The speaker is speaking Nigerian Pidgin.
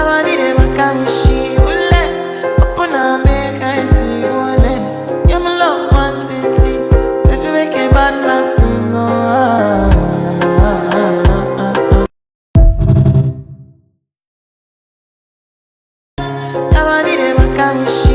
body dey back at me, she ule. Open and make I see ule. Yeah, my love quantity. If you make a bad man sing, your body dey back at me.